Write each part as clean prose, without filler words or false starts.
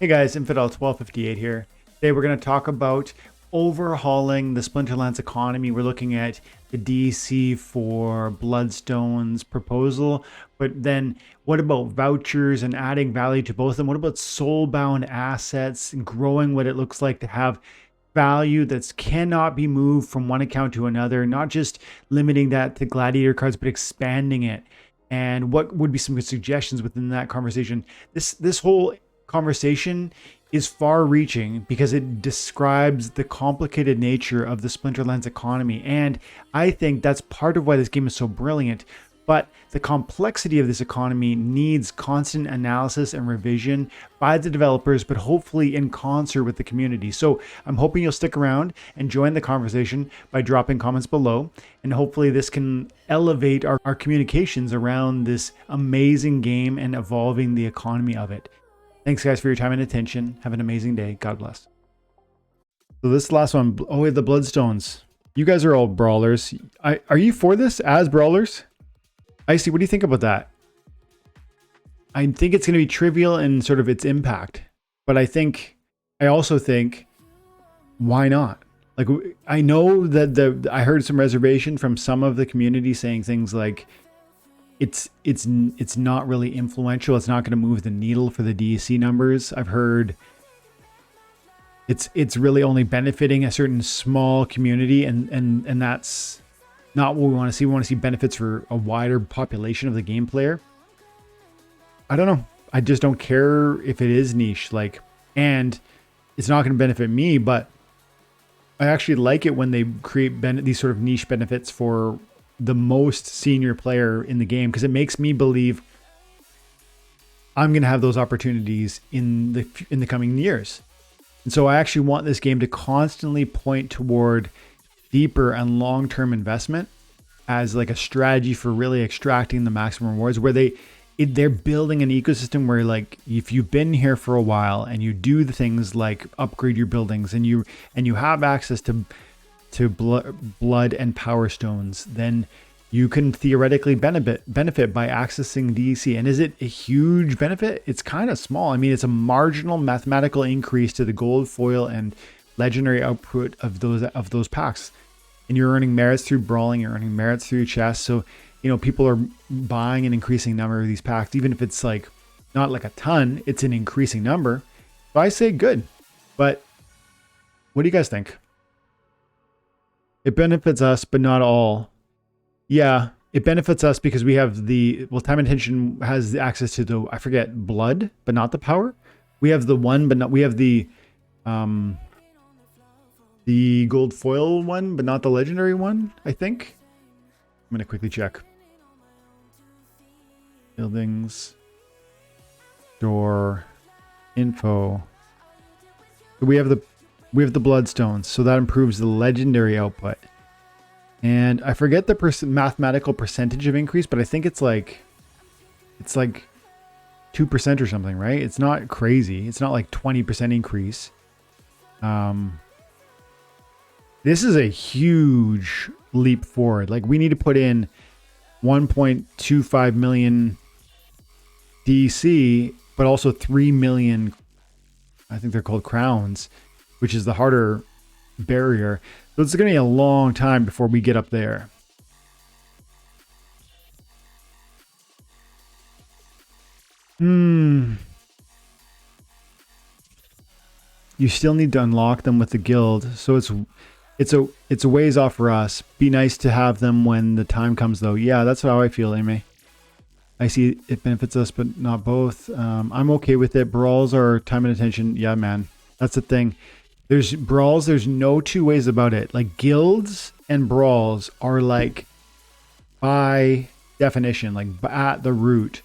Hey guys, Infidel 1258 here. Today we're going to talk about overhauling the Splinterlands economy. We're looking at the DEC for Bloodstones proposal, but then what about vouchers and adding value to both of them? What about soul-bound assets and growing what it looks like to have value that cannot be moved from one account to another, not just limiting that to gladiator cards, but expanding it? And what would be some good suggestions within that conversation? This whole conversation is far reaching because it describes the complicated nature of the Splinterlands economy. And I think that's part of why this game is so brilliant. But the complexity of this economy needs constant analysis and revision by the developers, but hopefully in concert with the community. So I'm hoping you'll stick around and join the conversation by dropping comments below. And hopefully this can elevate our communications around this amazing game and evolving the economy of it. Thanks, guys, for your time and attention. Have an amazing day. God bless. So this last one, oh, we have the Bloodstones. You guys are all brawlers. Are you for this as brawlers? Icy, what do you think about that? I think it's going to be trivial in sort of its impact. But I also think, why not? Like, I know that I heard some reservation from some of the community saying things like, it's not really influential. It's not going to move the needle for the DEC numbers. I've heard it's really only benefiting a certain small community, and that's not what we want to see. We want to see benefits for a wider population of the game player. I don't know. I just don't care if it is niche, and it's not going to benefit me, but I actually like it when they create these sort of niche benefits for the most senior player in the game, because it makes me believe I'm going to have those opportunities in the coming years. And so I actually want this game to constantly point toward deeper and long-term investment as like a strategy for really extracting the maximum rewards, where they're building an ecosystem where, like, if you've been here for a while and you do the things like upgrade your buildings and you have access to blood and power stones, then you can theoretically benefit by accessing DEC. And is it a huge benefit? It's kind of small. I mean, it's a marginal mathematical increase to the gold foil and legendary output of those packs. And you're earning merits through brawling, you're earning merits through chests. So, you know, people are buying an increasing number of these packs, even if it's like not like a ton, it's an increasing number. So I say good. But what do you guys think? It benefits us, but not all. Yeah, it benefits us because we have time and attention has access to I forget, blood, but not the power. We have the one, but not, we have the gold foil one, but not the legendary one, I think. I'm going to quickly check. Buildings. Store. Info. We have the Bloodstones, so that improves the legendary output. And I forget the mathematical percentage of increase, but I think it's like 2% or something, right? It's not crazy. It's not like 20% increase. This is a huge leap forward. Like, we need to put in 1.25 million DC, but also 3 million, I think they're called crowns, which is the harder barrier. So it's going to be a long time before we get up there. You still need to unlock them with the guild. So it's a ways off for us. Be nice to have them when the time comes, though. Yeah, that's how I feel, Amy. I see it benefits us, but not both. I'm okay with it. Brawls are time and attention. Yeah, man. That's the thing. There's brawls. There's no two ways about it. Like, guilds and brawls are, like, by definition, like at the root,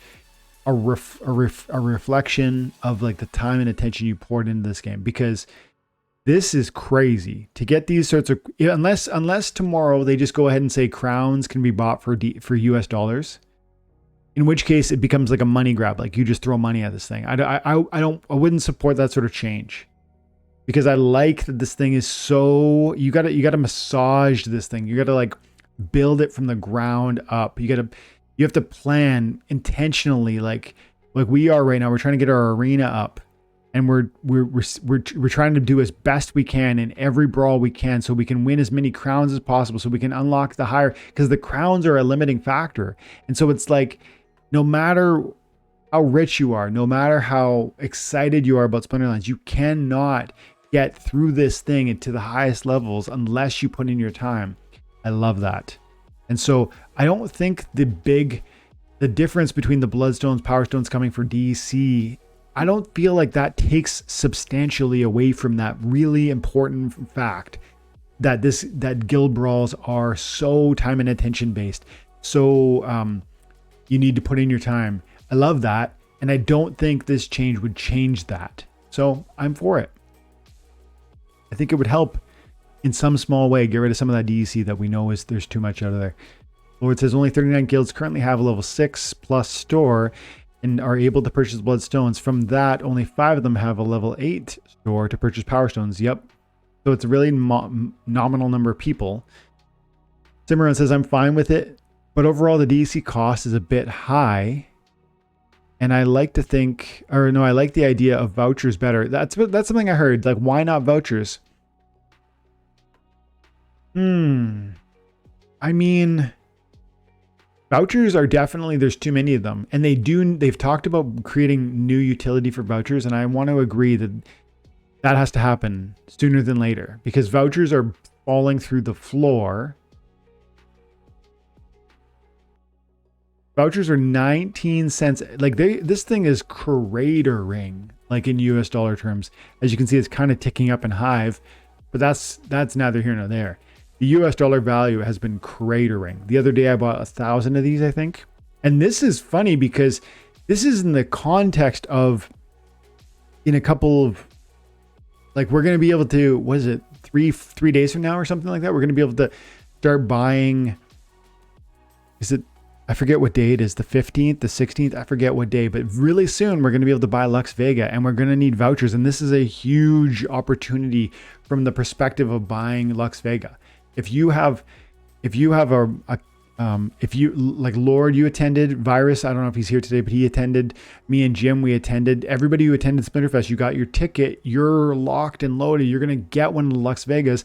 a reflection of, like, the time and attention you poured into this game. Because this is crazy to get these sorts of, unless tomorrow they just go ahead and say crowns can be bought for US dollars, in which case it becomes like a money grab. Like, you just throw money at this thing. I wouldn't support that sort of change. Because I like that this thing is so, you gotta massage this thing. You gotta, like, build it from the ground up. You have to plan intentionally, like we are right now. We're trying to get our arena up. And we're trying to do as best we can in every brawl we can, so we can win as many crowns as possible, so we can unlock the higher, because the crowns are a limiting factor. And so it's like, no matter how rich you are, no matter how excited you are about Splinterlands, you cannot get through this thing into the highest levels unless you put in your time. I love that. And so I don't think the difference between the Bloodstones, Power Stones coming for DEC, I don't feel like that takes substantially away from that really important fact that that guild brawls are so time and attention based. So you need to put in your time. I love that. And I don't think this change would change that. So I'm for it. I think it would help in some small way get rid of some of that DEC that we know there's too much out of there. Lord says only 39 guilds currently have a level 6 plus store and are able to purchase Bloodstones. From that, only 5 of them have a level 8 store to purchase Power Stones. Yep. So it's a really nominal number of people. Cimarron says, I'm fine with it, but overall the DEC cost is a bit high. And I like to think, or no, I like the idea of vouchers better. That's something I heard. Like, why not vouchers? I mean, vouchers are definitely, there's too many of them. And they've talked about creating new utility for vouchers. And I want to agree that that has to happen sooner than later, because vouchers are falling through the floor. Vouchers are 19 cents. Like this thing is cratering, like in US dollar terms. As you can see, it's kind of ticking up in Hive, but that's neither here nor there. The US dollar value has been cratering. The other day I bought 1,000 of these, I think. And this is funny because this is in the context of, in a couple of, like, we're going to be able to, what is it, three days from now or something like that? We're going to be able to start buying, I forget what day it is, the 15th, the 16th, I forget what day, but really soon we're going to be able to buy Lux Vega, and we're going to need vouchers. And this is a huge opportunity from the perspective of buying Lux Vega. If you like Lord, you attended, Virus, I don't know if he's here today, but he attended, me and Jim, we attended, everybody who attended Splinterfest, you got your ticket, you're locked and loaded, you're going to get one of the Lux Vegas.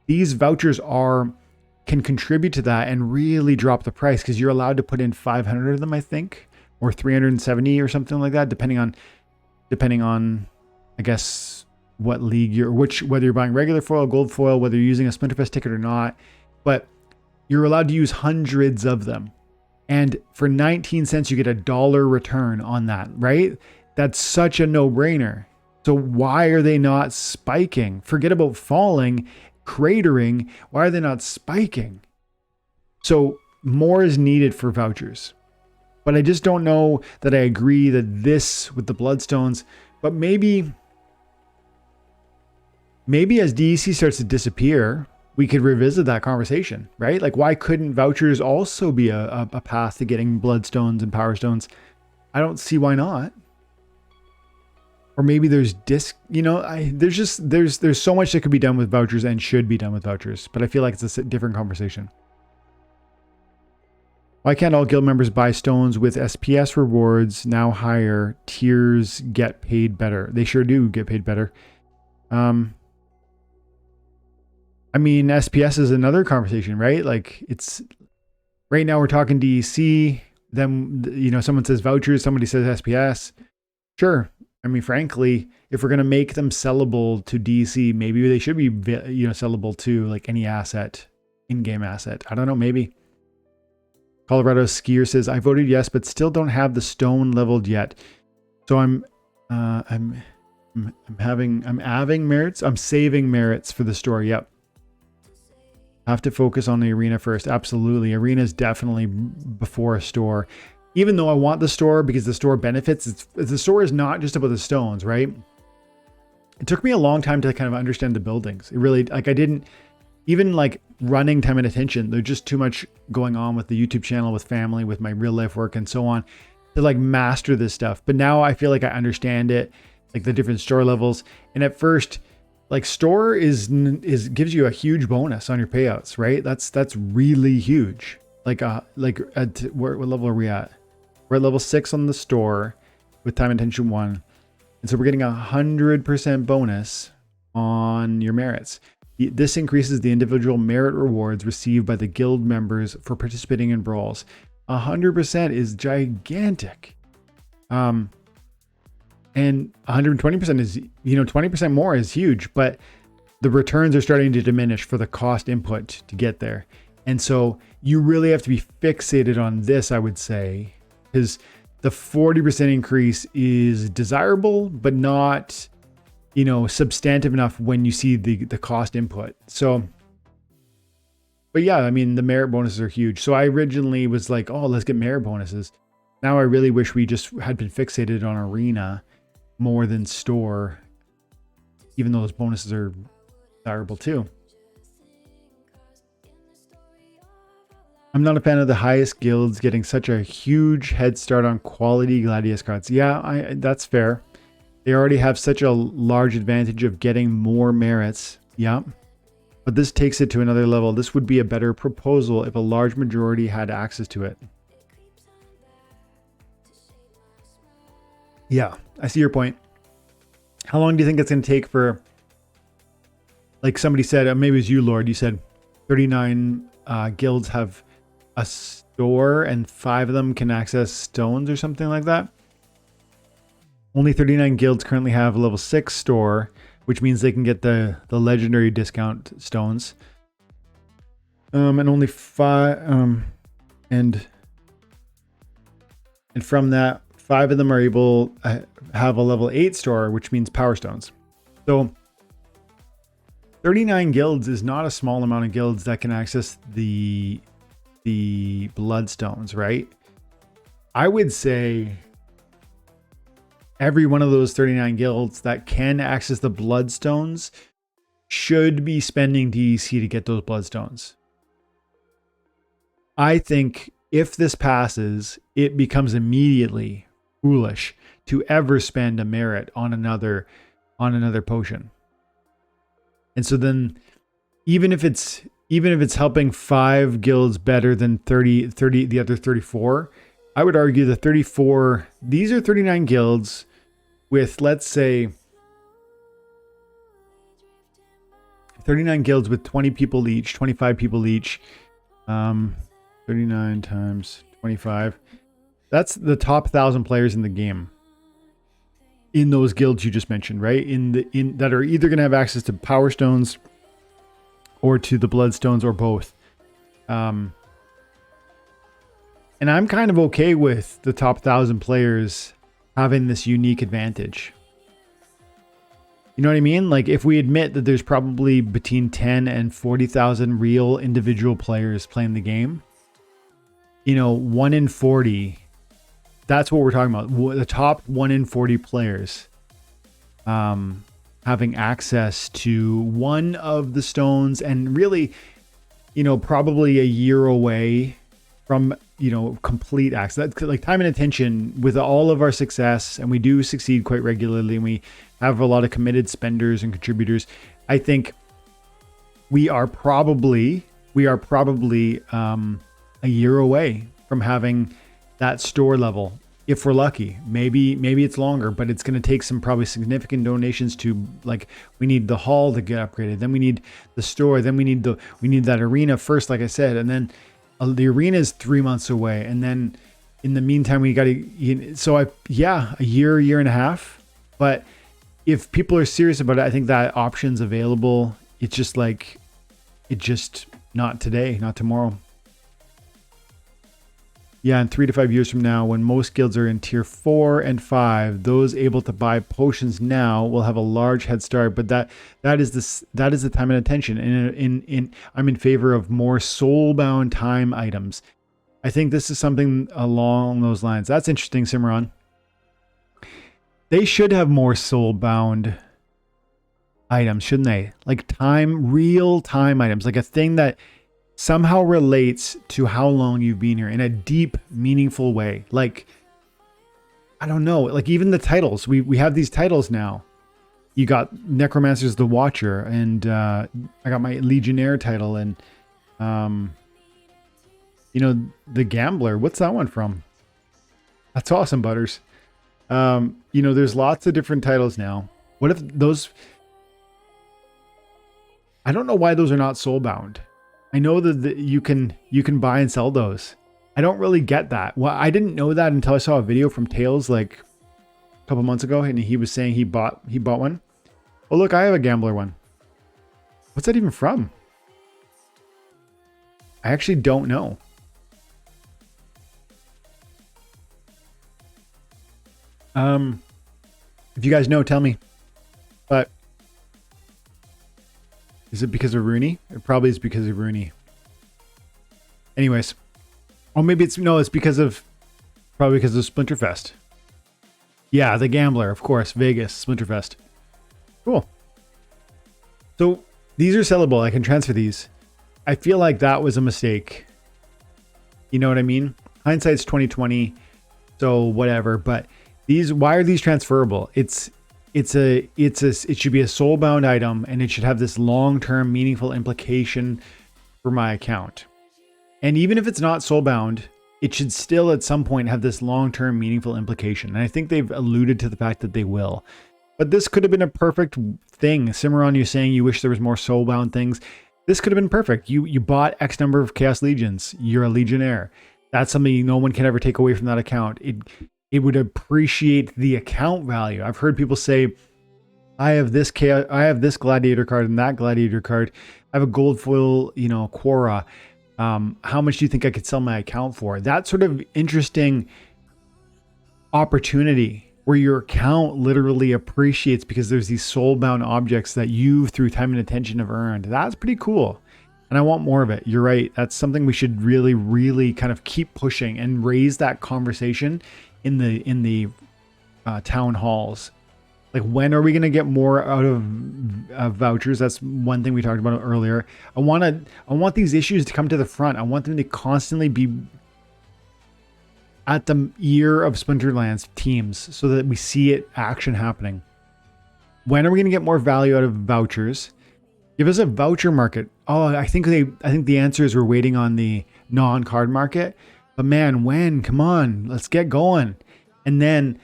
These vouchers can contribute to that and really drop the price, because you're allowed to put in 500 of them, I think, or 370 or something like that, depending on, I guess, what league whether you're buying regular foil, gold foil, whether you're using a Splinterfest ticket or not, but you're allowed to use hundreds of them. And for 19 cents, you get $1 return on that, right? That's such a no-brainer. So why are they not spiking? Forget about falling, cratering. Why are they not spiking? So more is needed for vouchers. But I just don't know that I agree that this with the Bloodstones, but maybe as DEC starts to disappear, we could revisit that conversation, right? Like, why couldn't vouchers also be a path to getting Bloodstones and Power Stones? I don't see why not. Or maybe there's there's so much that could be done with vouchers and should be done with vouchers, but I feel like it's a different conversation. Why can't all guild members buy stones with SPS rewards now higher? Tiers get paid better. They sure do get paid better. I mean, SPS is another conversation, right? Like, it's right now we're talking DEC, then, someone says vouchers, somebody says SPS. Sure. I mean, frankly, if we're going to make them sellable to DEC, maybe they should be, sellable to like any asset, in-game asset. I don't know, maybe. Colorado Skier says, I voted yes, but still don't have the stone leveled yet. So I'm having merits. I'm saving merits for the store. Yep. Have to focus on the arena first. Absolutely. Arena is definitely before a store. Even though I want the store because the store benefits, the store is not just about the stones, right? It took me a long time to kind of understand the buildings. It really, like, I didn't, even like running time and attention, there's just too much going on with the YouTube channel, with family, with my real life work and so on, to like master this stuff. But now I feel like I understand it, like the different store levels. And at first, like, store is gives you a huge bonus on your payouts, right? That's really what level are we at? We're at level 6 on the store with time and attention 1. And so we're getting 100% bonus on your merits. This increases the individual merit rewards received by the guild members for participating in brawls. 100% is gigantic. And 120% is, 20% more is huge, but the returns are starting to diminish for the cost input to get there. And so you really have to be fixated on this, I would say, because the 40% increase is desirable, but not, substantive enough when you see the cost input. So, but yeah, I mean, the merit bonuses are huge. So I originally was like, oh, let's get merit bonuses. Now I really wish we just had been fixated on arena more than store, even though those bonuses are desirable too. I'm not a fan of the highest guilds getting such a huge head start on quality Gladius cards. Yeah, that's fair. They already have such a large advantage of getting more merits. Yeah. But this takes it to another level. This would be a better proposal if a large majority had access to it. Yeah, I see your point. How long do you think it's going to take for, like somebody said, maybe it was you, Lord, you said 39 guilds have a store and 5 of them can access stones or something like that? Only 39 guilds currently have a level 6 store, which means they can get the legendary discount stones. And only 5 and from that 5 of them are able to have a level 8 store, which means power stones. So 39 guilds is not a small amount of guilds that can access the Bloodstones, right? I would say every one of those 39 guilds that can access the Bloodstones should be spending DEC to get those Bloodstones. I think if this passes, it becomes immediately foolish to ever spend a merit on another potion. And so then even if it's helping 5 guilds better than 30 the other 34, I would argue the 34, these are 39 guilds with, let's say, 39 guilds with 20 people each, 25 people each. 39 times 25. That's the top 1,000 players in the game. In those guilds you just mentioned, right? In that are either going to have access to power stones or to the Bloodstones or both. And I'm kind of okay with the top 1,000 players having this unique advantage. You know what I mean? Like if we admit that there's probably between 10 and 40,000 real individual players playing the game, 1 in 40, that's what we're talking about. The top 1 in 40 players having access to one of the stones, and really, probably a year away from, complete access. That's like time and attention with all of our success, and we do succeed quite regularly, and we have a lot of committed spenders and contributors. I think we are probably a year away from having that store level, if we're lucky. Maybe it's longer, but it's going to take some probably significant donations to, like, we need the hall to get upgraded, then we need the store, then we need that arena first, like I said, and then the arena is 3 months away, and then in the meantime we got to, so a year and a half. But if people are serious about it, I think that option's available. It's just like, not today, not tomorrow. Yeah, in 3 to 5 years from now, when most guilds are in tier 4 and 5, those able to buy potions now will have a large head start. But that is the time and attention. And I'm in favor of more soulbound time items. I think this is something along those lines. That's interesting, Cimarron. They should have more soulbound items, shouldn't they? Like real time items, like a thing that somehow relates to how long you've been here in a deep, meaningful way. Like, I don't know, like even the titles. We have these titles now. You got Necromancer's the Watcher, and I got my Legionnaire title, and the Gambler. What's that one from? That's awesome, Butters. You know, there's lots of different titles now. What if those, I don't know why those are not soul bound. I know that you can buy and sell those. I don't really get that. Well, I didn't know that until I saw a video from Tails like a couple months ago, and he was saying he bought one. Oh look, I have a gambler one. What's that even from? I actually don't know. If you guys know, tell me. But is it because of Rooney? It probably is because of Rooney. Anyways. Or maybe it's because of Splinterfest. Yeah, the gambler, of course, Vegas, Splinterfest. Cool. So these are sellable. I can transfer these. I feel like that was a mistake. You know what I mean? Hindsight's 2020. So whatever, but why are these transferable? It should be a soul-bound item, and it should have this long-term meaningful implication for my account. And even if it's not soul-bound, it should still at some point have this long-term meaningful implication. And I think they've alluded to the fact that they will. But this could have been a perfect thing. Cimarron, you're saying you wish there was more soul-bound things. This could have been perfect. You bought X number of Chaos Legions. You're a Legionnaire. That's something no one can ever take away from that account. It would appreciate the account value. I've heard people say, I have this gladiator card and that gladiator card. I have a gold foil, Quora. How much do you think I could sell my account for? That sort of interesting opportunity where your account literally appreciates because there's these soul-bound objects that you, through time and attention, have earned. That's pretty cool. And I want more of it. You're right. That's something we should really, really kind of keep pushing and raise that conversation in the town halls. Like, when are we going to get more out of vouchers? That's one thing we talked about earlier. I want these issues to come to the front. I want them to constantly be at the ear of Splinterlands teams so that we see it action happening. When are we going to get more value out of vouchers? Give us a voucher market. Oh, I think the answer is we're waiting on the non-card market. But man, when? Come on, let's get going. And then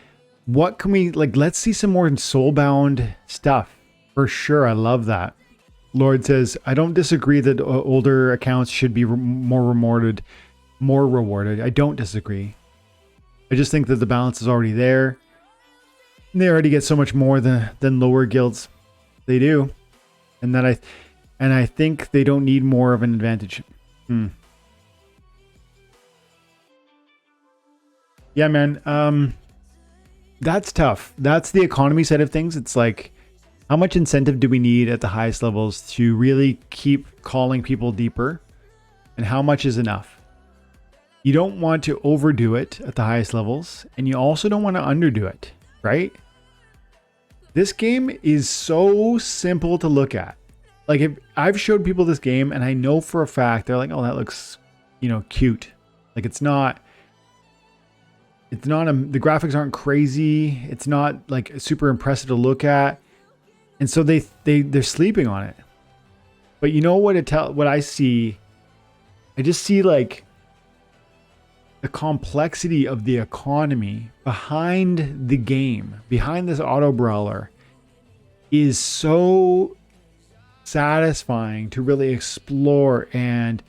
what can we, let's see some more soul-bound stuff. For sure, I love that. Lord says, I don't disagree that older accounts should be more rewarded. I don't disagree. I just think that the balance is already there. They already get so much more than lower guilds. They do. And I think they don't need more of an advantage. Yeah, man. That's tough. That's the economy side of things. It's like, how much incentive do we need at the highest levels to really keep calling people deeper? And how much is enough? You don't want to overdo it at the highest levels, and you also don't want to underdo it, right? This game is so simple to look at. Like, if I've showed people this game and I know for a fact, they're like, oh, that looks, cute. Like, the graphics aren't crazy. It's not like super impressive to look at. And so they're sleeping on it. But you know what I see? I just see like the complexity of the economy behind the game, behind this auto brawler, is so satisfying to really explore and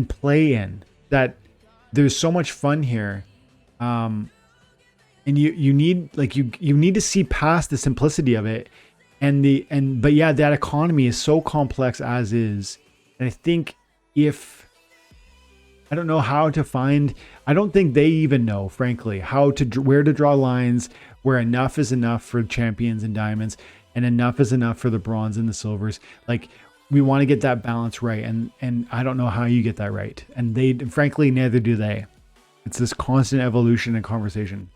play in, that there's so much fun here. And you need to see past the simplicity of it, but yeah, that economy is so complex as is. And I think I don't know how to find, I don't think they even know, frankly, where to draw lines where enough is enough for champions and diamonds and enough is enough for the bronze and the silvers. Like, we want to get that balance right. And I don't know how you get that right. And frankly, neither do they. It's this constant evolution and conversation.